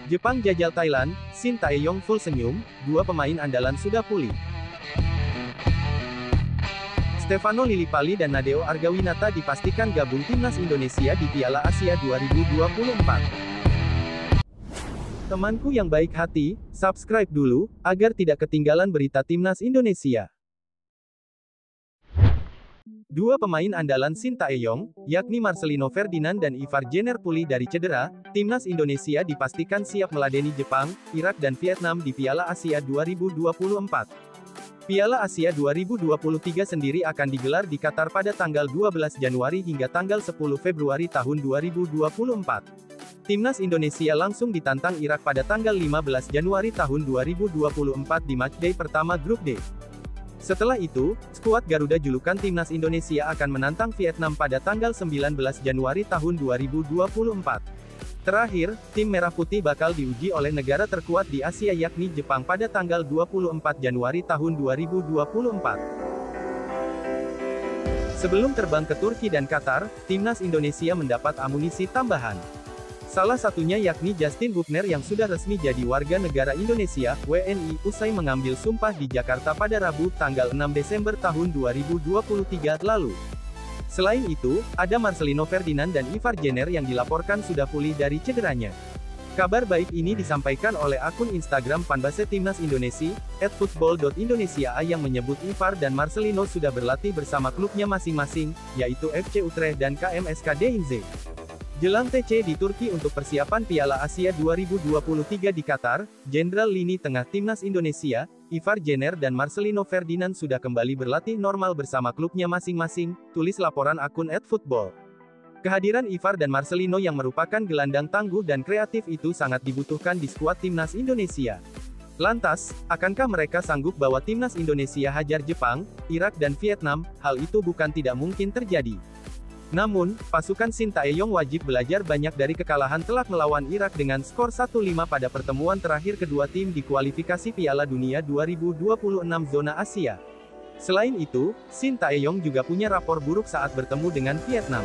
Jepang jajal Thailand, Shin Tae-yong full senyum, dua pemain andalan sudah pulih. Stefano Lillipali dan Nadeo Argawinata dipastikan gabung timnas Indonesia di Piala Asia 2024. Temanku yang baik hati, subscribe dulu, agar tidak ketinggalan berita timnas Indonesia. Dua pemain andalan Shin Tae-yong, yakni Marcelino Ferdinand dan Ivar Jenner pulih dari cedera, timnas Indonesia dipastikan siap meladeni Jepang, Irak dan Vietnam di Piala Asia 2024. Piala Asia 2023 sendiri akan digelar di Qatar pada tanggal 12 Januari hingga tanggal 10 Februari tahun 2024. Timnas Indonesia langsung ditantang Irak pada tanggal 15 Januari tahun 2024 di matchday pertama Grup D. Setelah itu, skuad Garuda julukan Timnas Indonesia akan menantang Vietnam pada tanggal 19 Januari tahun 2024. Terakhir, tim Merah Putih bakal diuji oleh negara terkuat di Asia yakni Jepang pada tanggal 24 Januari tahun 2024. Sebelum terbang ke Turki dan Qatar, timnas Indonesia mendapat amunisi tambahan. Salah satunya yakni Justin Buchner yang sudah resmi jadi warga negara Indonesia, WNI, usai mengambil sumpah di Jakarta pada Rabu, tanggal 6 Desember tahun 2023 lalu. Selain itu, ada Marcelino Ferdinand dan Ivar Jenner yang dilaporkan sudah pulih dari cederanya. Kabar baik ini disampaikan oleh akun Instagram fanbase Timnas Indonesia, @football.indonesia yang menyebut Ivar dan Marcelino sudah berlatih bersama klubnya masing-masing, yaitu FC Utrecht dan KMSK Deinze. Jelang TC di Turki untuk persiapan Piala Asia 2023 di Qatar, Jenderal Lini Tengah Timnas Indonesia, Ivar Jenner dan Marcelino Ferdinand sudah kembali berlatih normal bersama klubnya masing-masing, tulis laporan akun @football. Kehadiran Ivar dan Marcelino yang merupakan gelandang tangguh dan kreatif itu sangat dibutuhkan di skuad Timnas Indonesia. Lantas, akankah mereka sanggup bawa Timnas Indonesia hajar Jepang, Irak dan Vietnam? Hal itu bukan tidak mungkin terjadi. Namun, pasukan Shin Tae-yong wajib belajar banyak dari kekalahan telak melawan Irak dengan skor 1-5 pada pertemuan terakhir kedua tim di kualifikasi Piala Dunia 2026 zona Asia. Selain itu, Shin Tae-yong juga punya rapor buruk saat bertemu dengan Vietnam.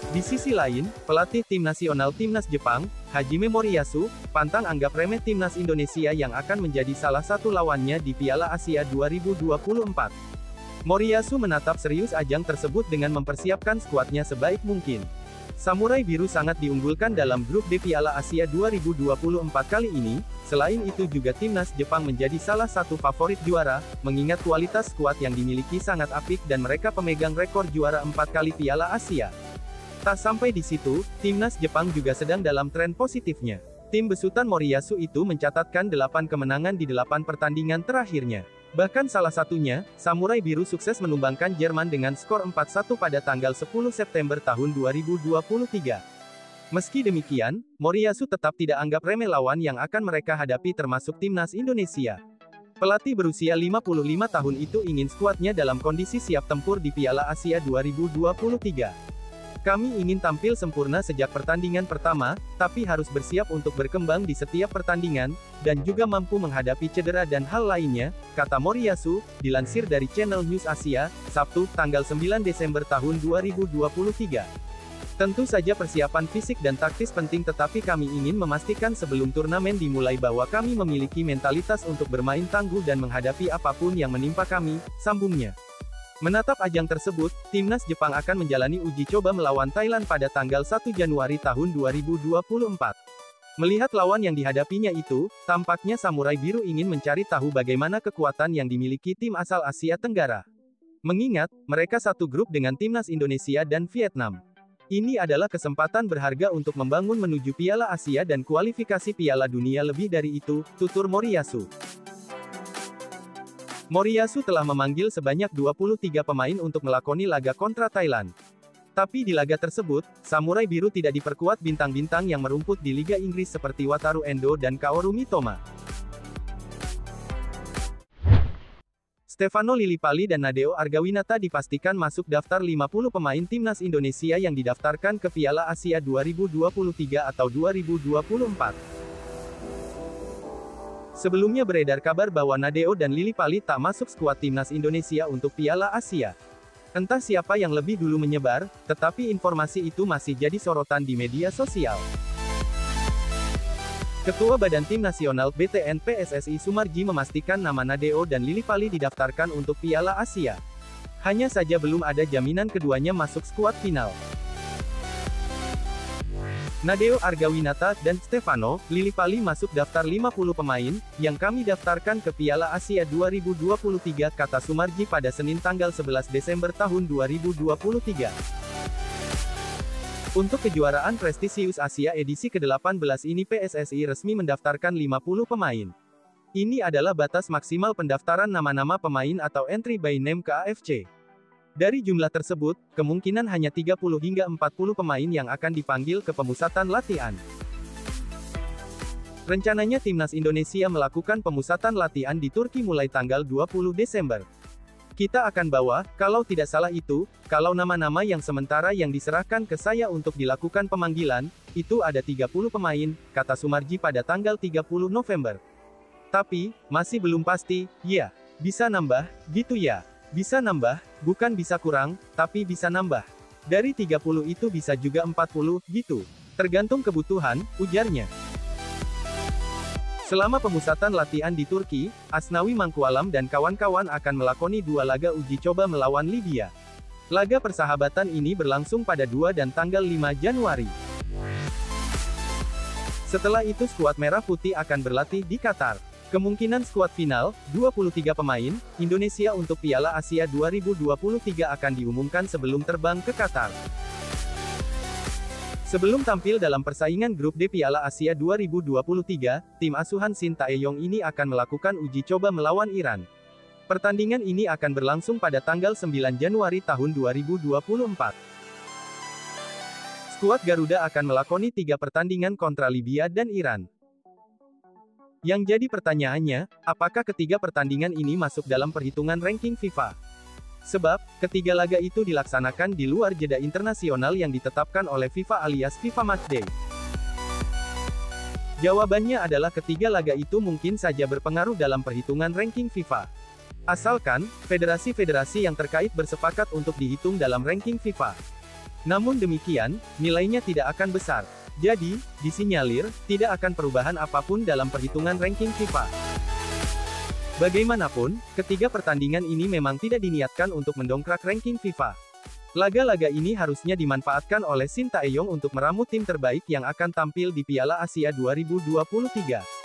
Di sisi lain, pelatih tim nasional Timnas Jepang, Hajime Moriyasu, pantang anggap remeh Timnas Indonesia yang akan menjadi salah satu lawannya di Piala Asia 2024. Moriyasu menatap serius ajang tersebut dengan mempersiapkan skuadnya sebaik mungkin. Samurai Biru sangat diunggulkan dalam grup D Piala Asia 2024 kali ini, selain itu juga timnas Jepang menjadi salah satu favorit juara, mengingat kualitas skuad yang dimiliki sangat apik dan mereka pemegang rekor juara 4 kali Piala Asia. Tak sampai di situ, timnas Jepang juga sedang dalam tren positifnya. Tim besutan Moriyasu itu mencatatkan 8 kemenangan di 8 pertandingan terakhirnya. Bahkan salah satunya, Samurai Biru sukses menumbangkan Jerman dengan skor 4-1 pada tanggal 10 September tahun 2023. Meski demikian, Moriyasu tetap tidak anggap remeh lawan yang akan mereka hadapi termasuk timnas Indonesia. Pelatih berusia 55 tahun itu ingin skuadnya dalam kondisi siap tempur di Piala Asia 2023. Kami ingin tampil sempurna sejak pertandingan pertama, tapi harus bersiap untuk berkembang di setiap pertandingan, dan juga mampu menghadapi cedera dan hal lainnya, kata Moriyasu, dilansir dari Channel News Asia, Sabtu, tanggal 9 Desember tahun 2023. Tentu saja persiapan fisik dan taktis penting tetapi kami ingin memastikan sebelum turnamen dimulai bahwa kami memiliki mentalitas untuk bermain tangguh dan menghadapi apapun yang menimpa kami, sambungnya. Menatap ajang tersebut, timnas Jepang akan menjalani uji coba melawan Thailand pada tanggal 1 Januari tahun 2024. Melihat lawan yang dihadapinya itu, tampaknya Samurai Biru ingin mencari tahu bagaimana kekuatan yang dimiliki tim asal Asia Tenggara. Mengingat, mereka satu grup dengan timnas Indonesia dan Vietnam. Ini adalah kesempatan berharga untuk membangun menuju Piala Asia dan kualifikasi Piala Dunia lebih dari itu, tutur Moriyasu. Moriyasu telah memanggil sebanyak 23 pemain untuk melakoni laga kontra Thailand. Tapi di laga tersebut, Samurai Biru tidak diperkuat bintang-bintang yang merumput di Liga Inggris seperti Wataru Endo dan Kaoru Mitoma. Stefano Lillipali dan Nadeo Argawinata dipastikan masuk daftar 50 pemain timnas Indonesia yang didaftarkan ke Piala Asia 2023 atau 2024. Sebelumnya beredar kabar bahwa Nadeo dan Lillipali tak masuk skuad timnas Indonesia untuk Piala Asia. Entah siapa yang lebih dulu menyebar, tetapi informasi itu masih jadi sorotan di media sosial. Ketua Badan Tim Nasional BTN PSSI Sumarji memastikan nama Nadeo dan Lillipali didaftarkan untuk Piala Asia. Hanya saja belum ada jaminan keduanya masuk skuad final. Nadeo Argawinata dan Stefano Lillipali masuk daftar 50 pemain yang kami daftarkan ke Piala Asia 2023, kata Sumarji pada Senin tanggal 11 Desember tahun 2023. Untuk kejuaraan prestisius Asia edisi ke-18 ini PSSI resmi mendaftarkan 50 pemain. Ini adalah batas maksimal pendaftaran nama-nama pemain atau entry by name ke AFC. Dari jumlah tersebut, kemungkinan hanya 30 hingga 40 pemain yang akan dipanggil ke pemusatan latihan. Rencananya Timnas Indonesia melakukan pemusatan latihan di Turki mulai tanggal 20 Desember. Kita akan bawa, kalau tidak salah itu, kalau nama-nama yang sementara yang diserahkan ke saya untuk dilakukan pemanggilan, itu ada 30 pemain, kata Sumarji pada tanggal 30 November. Tapi, masih belum pasti, ya, bisa nambah, gitu ya. Bisa nambah, bukan bisa kurang, tapi bisa nambah. Dari 30 itu bisa juga 40, gitu. Tergantung kebutuhan, ujarnya. Selama pemusatan latihan di Turki, Asnawi Mangkualam dan kawan-kawan akan melakoni 2 laga uji coba melawan Libya. Laga persahabatan ini berlangsung pada 2 dan tanggal 5 Januari. Setelah itu skuad Merah Putih akan berlatih di Qatar. Kemungkinan skuad final, 23 pemain, Indonesia untuk Piala Asia 2023 akan diumumkan sebelum terbang ke Qatar. Sebelum tampil dalam persaingan grup D Piala Asia 2023, tim asuhan Shin Tae-yong ini akan melakukan uji coba melawan Iran. Pertandingan ini akan berlangsung pada tanggal 9 Januari tahun 2024. Skuad Garuda akan melakoni 3 pertandingan kontra Libya dan Iran. Yang jadi pertanyaannya, apakah ketiga pertandingan ini masuk dalam perhitungan ranking FIFA? Sebab, ketiga laga itu dilaksanakan di luar jeda internasional yang ditetapkan oleh FIFA alias FIFA Matchday. Jawabannya adalah ketiga laga itu mungkin saja berpengaruh dalam perhitungan ranking FIFA. Asalkan, federasi-federasi yang terkait bersepakat untuk dihitung dalam ranking FIFA. Namun demikian, nilainya tidak akan besar. Jadi, disinyalir, tidak akan perubahan apapun dalam perhitungan ranking FIFA. Bagaimanapun, ketiga pertandingan ini memang tidak diniatkan untuk mendongkrak ranking FIFA. Laga-laga ini harusnya dimanfaatkan oleh Shin Tae-yong untuk meramu tim terbaik yang akan tampil di Piala Asia 2023.